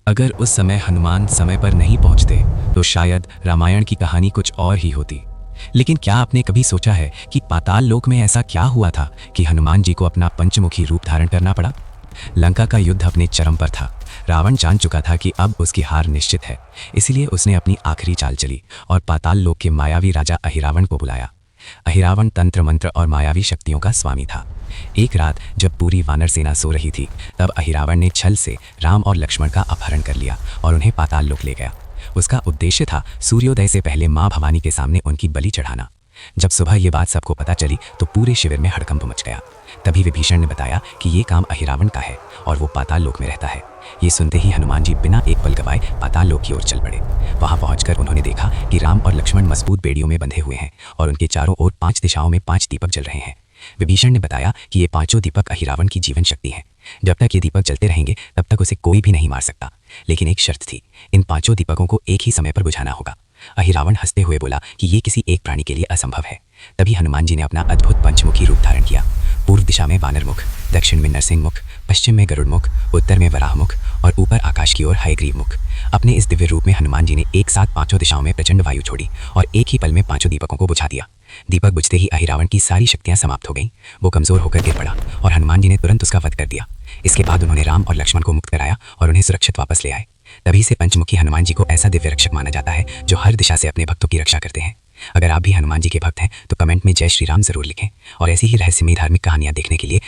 अगर उस समय हनुमान समय पर नहीं पहुंचते तो शायद रामायण की कहानी कुछ और ही होती। लेकिन क्या आपने कभी सोचा है कि पाताल लोक में ऐसा क्या हुआ था कि हनुमान जी को अपना पंचमुखी रूप धारण करना पड़ा? लंका का युद्ध अपने चरम पर था। रावण जान चुका था कि अब उसकी हार निश्चित है, इसलिए उसने अपनी आखिरी चाल चली और पाताल लोक के मायावी राजा अहिरावण को बुलाया। अहिरावण तंत्र मंत्र और मायावी शक्तियों का स्वामी था। एक रात जब पूरी वानर सेना सो रही थी, तब अहिरावण ने छल से राम और लक्ष्मण का अपहरण कर लिया और उन्हें पाताल लोक ले गया। उसका उद्देश्य था सूर्योदय से पहले मां भवानी के सामने उनकी बलि चढ़ाना। जब सुबह ये बात सबको पता चली तो पूरे शिविर में हड़कंप मच गया। तभी विभीषण ने बताया कि ये काम अहिरावण का है और वो पाताल लोक में रहता है। ये सुनते ही हनुमान जी बिना एक पल गवाए पाताल लोक की ओर चल पड़े। वहां पहुंचकर उन्होंने देखा कि राम और लक्ष्मण मजबूत बेड़ियों में बंधे हुए हैं और उनके चारों ओर 5 दिशाओं में 5 दीपक जल रहे हैं। विभीषण ने बताया कि ये 5 दीपक अहिरावण की जीवन शक्ति हैं। जब तक ये दीपक जलते रहेंगे तब तक उसे कोई भी नहीं मार सकता। लेकिन एक शर्त थी, इन 5 दीपकों को एक ही समय पर बुझाना होगा। अहिरावण हंसते हुए बोला कि ये किसी एक प्राणी के लिए असंभव है। तभी हनुमान जी ने अपना अद्भुत पंचमुखी रूप धारण किया। पूर्व दिशा में वानर मुख, दक्षिण में नरसिंह मुख, पश्चिम में गरुड़ मुख, उत्तर में वराह मुख और ऊपर आकाश की ओर हयग्रीव मुख। अपने इस दिव्य रूप में हनुमान जी ने एक साथ 5 दिशाओं में प्रचंड वायु छोड़ी और एक ही पल में 5 दीपकों को बुझा दिया। दीपक बुझते ही अहिरावण की सारी शक्तियां समाप्त हो गईं। वो कमजोर होकर गिर पड़ा और हनुमान जी ने तुरंत उसका वध कर दिया। इसके बाद उन्होंने राम और लक्ष्मण को मुक्त कराया और उन्हें सुरक्षित वापस ले आए। तभी से पंचमुखी हनुमान जी को ऐसा दिव्य रक्षक माना जाता है जो हर दिशा से अपने भक्तों की रक्षा करते हैं। अगर आप भी हनुमान जी के भक्त हैं तो कमेंट में जय श्री राम जरूर लिखें और ऐसी ही रहस्यमयी धार्मिक कहानियां देखने के लिए